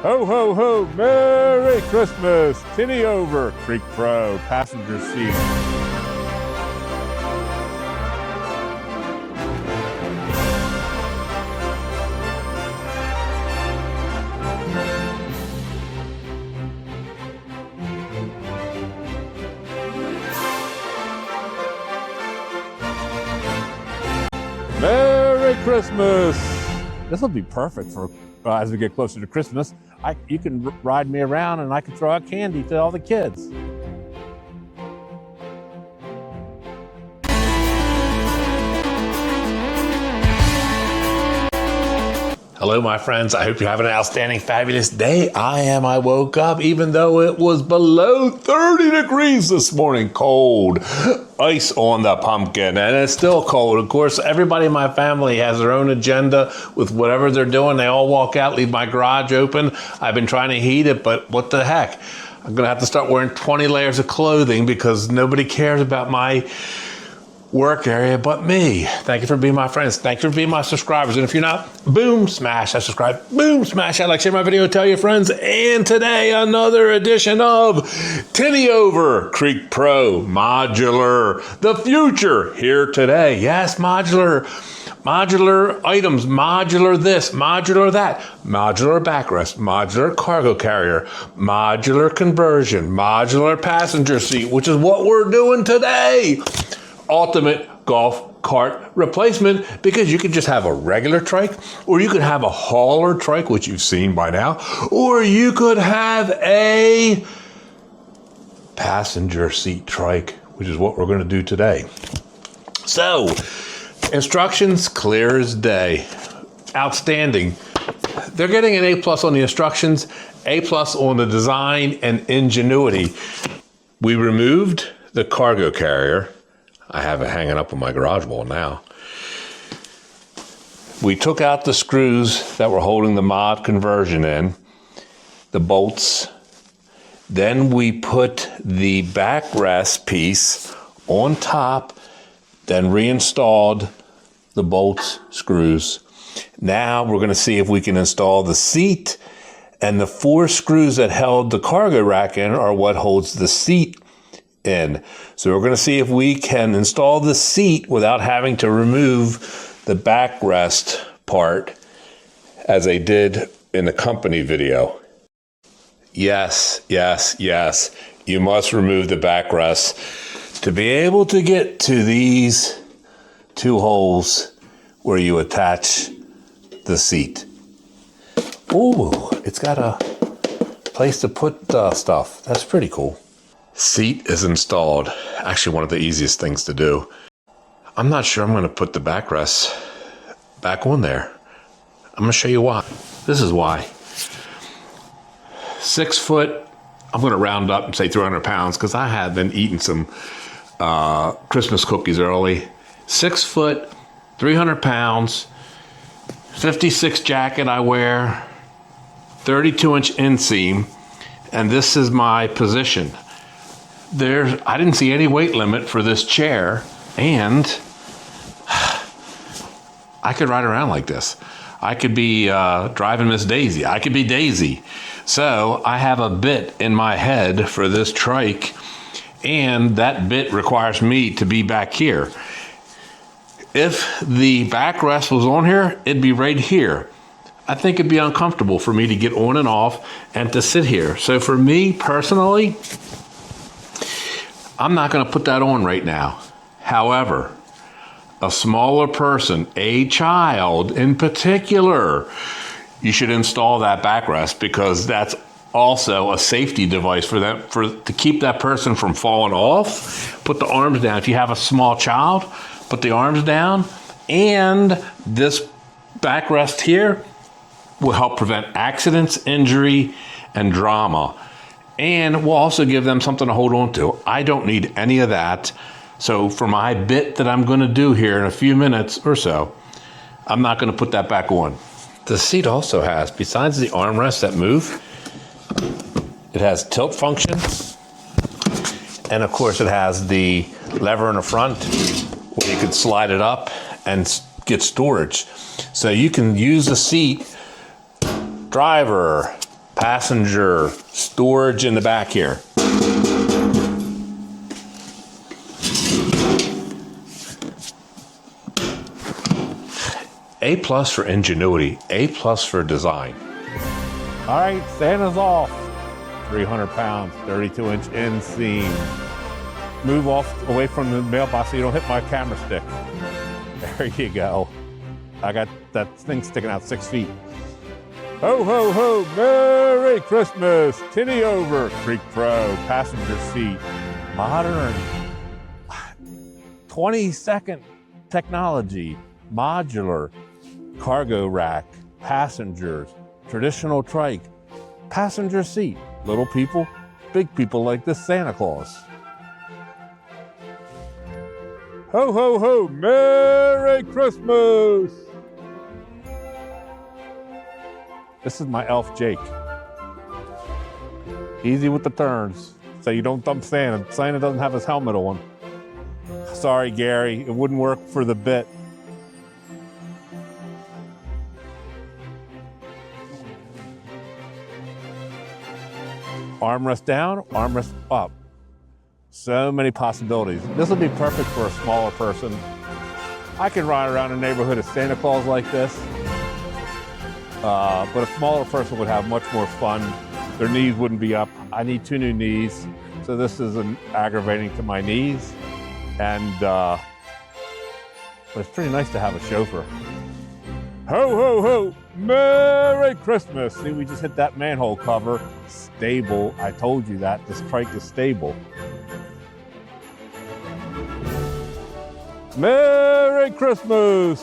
Ho, ho, ho, Merry Christmas! TINIOVER TRIKE Pro passenger seat. Merry Christmas! This will be perfect for as we get closer to Christmas. You can ride me around and I can throw out candy to all the kids. Hello, my friends. I hope you're having an outstanding, fabulous day. I woke up even though it was below 30 degrees this morning. Cold. Ice on the pumpkin, and it's still cold. Of course, everybody in my family has their own agenda with whatever they're doing. They all walk out, leave my garage open. I've been trying to heat it, but what the heck? I'm gonna have to start wearing 20 layers of clothing because nobody cares about my work area but me. Thank you for being my friends. Thank you for being my subscribers. And if you're not, boom, smash that subscribe. Boom, smash that like, share my video, tell your friends. And today, another edition of TINIOVER TRIKE Pro Modular. The future here today. Yes, modular. Modular items, modular this, modular that, modular backrest, modular cargo carrier, modular conversion, modular passenger seat, which is what we're doing today. Ultimate golf cart replacement, because you could just have a regular trike, or you could have a hauler trike, which you've seen by now, or you could have a passenger seat trike, which is what we're going to do today. So, instructions clear as day. Outstanding. They're getting an A+ on the instructions, A+ on the design and ingenuity. We removed the cargo carrier. I have it hanging up on my garage wall now. We took out the screws that were holding the mod conversion in, the bolts. Then we put the backrest piece on top, then reinstalled the bolts, screws. Now we're going to see if we can install the seat, and the 4 screws that held the cargo rack in are what holds the seat in. So we're going to see if we can install the seat without having to remove the backrest part as I did in the company video. Yes, yes, yes. You must remove the backrest to be able to get to these 2 holes where you attach the seat. Ooh, it's got a place to put stuff. That's pretty cool. Seat is installed. Actually, one of the easiest things to do. I'm not sure I'm going to put the backrest back on there. I'm going to show you why. This is why. 6 foot, I'm going to round up and say 300 pounds because I had been eating some Christmas cookies early. 6 foot, 300 pounds, 56 jacket I wear, 32-inch inseam, and this is my position. I didn't see any weight limit for this chair, and I could ride around like this. I could be driving Miss Daisy. I could be Daisy. So I have a bit in my head for this trike, and that bit requires me to be back here. If the backrest was on here, it'd be right here. I think it'd be uncomfortable for me to get on and off and to sit here. So for me personally, I'm not going to put that on right now. However, a smaller person, a child in particular, you should install that backrest because that's also a safety device for them, to keep that person from falling off. Put the arms down. If you have a small child, put the arms down, and this backrest here will help prevent accidents, injury, and drama. And we'll also give them something to hold on to. I don't need any of that. So for my bit that I'm going to do here in a few minutes or so, I'm not going to put that back on. The seat also has, besides the armrests that move, it has tilt function. And of course it has the lever in the front where you could slide it up and get storage. So you can use the seat, driver, passenger storage in the back here. A+ for ingenuity, A+ for design. All right, Santa's off. 300 pounds, 32-inch inseam. Move off away from the mailbox so you don't hit my camera stick. There you go. I got that thing sticking out 6 feet. Ho, ho, ho, Merry Christmas. TINIOVERTRIKE Pro, passenger seat, modern, 22nd technology, modular, cargo rack, passengers, traditional trike, passenger seat, little people, big people like this Santa Claus. Ho, ho, ho, Merry Christmas. This is my elf Jake. Easy with the turns, so you don't dump Santa. Santa doesn't have his helmet on. Sorry, Gary, it wouldn't work for the bit. Armrest down, armrest up. So many possibilities. This will be perfect for a smaller person. I can ride around the neighborhood as Santa Claus like this, but a smaller person would have much more fun. Their knees wouldn't be up. I need 2 new knees, so this isn't aggravating to my knees. And but it's pretty nice to have a chauffeur. Ho, ho, ho, Merry Christmas. See, we just hit that manhole cover. Stable, I told you that, this trike is stable. Merry Christmas,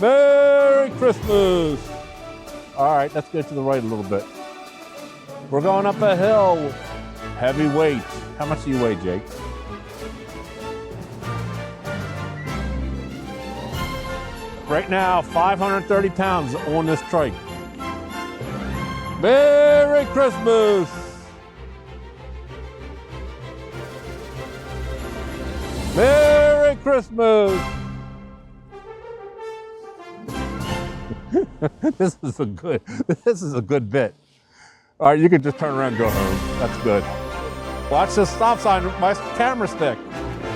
Merry Christmas. All right, let's go to the right a little bit. We're going up a hill, heavy weight. How much do you weigh, Jake? Right now, 530 pounds on this trike. Merry Christmas! Merry Christmas! This is a good bit. All right, you can just turn around and go home. That's good. Watch this stop sign, my camera stick.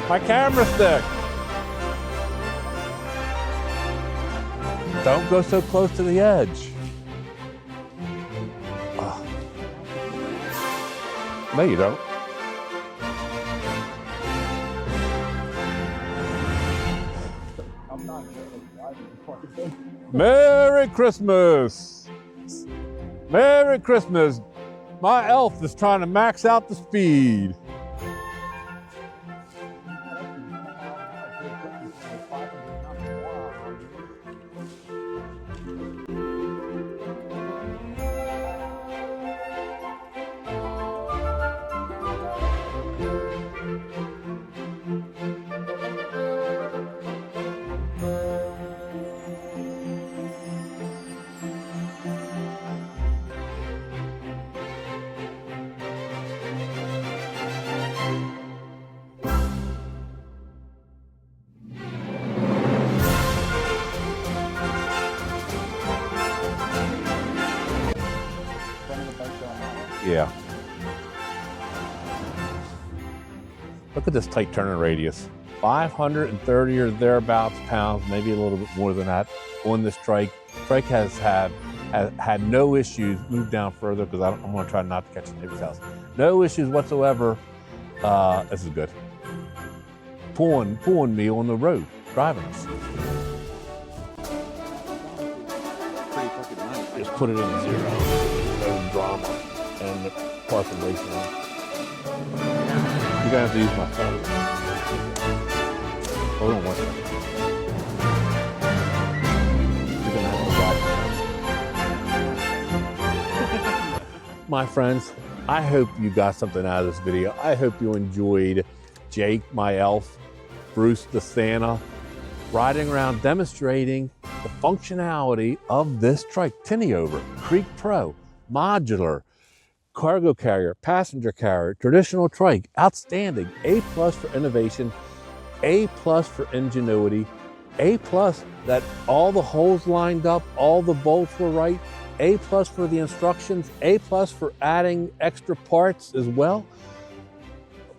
My camera stick. Don't go so close to the edge. Oh. No, you don't. Merry Christmas! Merry Christmas! My elf is trying to max out the speed. Yeah. Look at this tight turning radius. 530 or thereabouts pounds, maybe a little bit more than that on this trike. Trike has had no issues. Move down further because I'm going to try not to catch the neighbor's house. No issues whatsoever. This is good. Pulling me on the road, driving us. Just put it in 0. No drama. And the parking racing. You're gonna have to use my phone. Hold on one second. You're gonna have to watch. My friends, I hope you got something out of this video. I hope you enjoyed Jake, my elf, Bruce the Santa, riding around demonstrating the functionality of this trike, TINIOVERTRIKE Pro, modular, cargo carrier, passenger carrier, traditional trike, outstanding. A+ for innovation, A+ for ingenuity, A+ that all the holes lined up, all the bolts were right, A+ for the instructions, A+ for adding extra parts as well.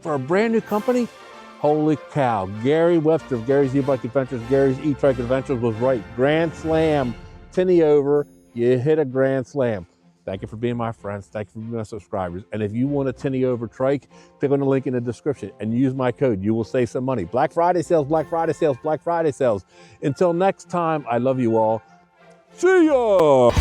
For a brand new company, holy cow. Gary Webster of Gary's E-Bike Adventures, Gary's E-Trike Adventures was right. Grand slam, TINIOVER, you hit a grand slam. Thank you for being my friends. Thank you for being my subscribers. And if you want a TINIOVER trike, click on the link in the description and use my code. You will save some money. Black Friday sales, Black Friday sales, Black Friday sales. Until next time, I love you all. See ya!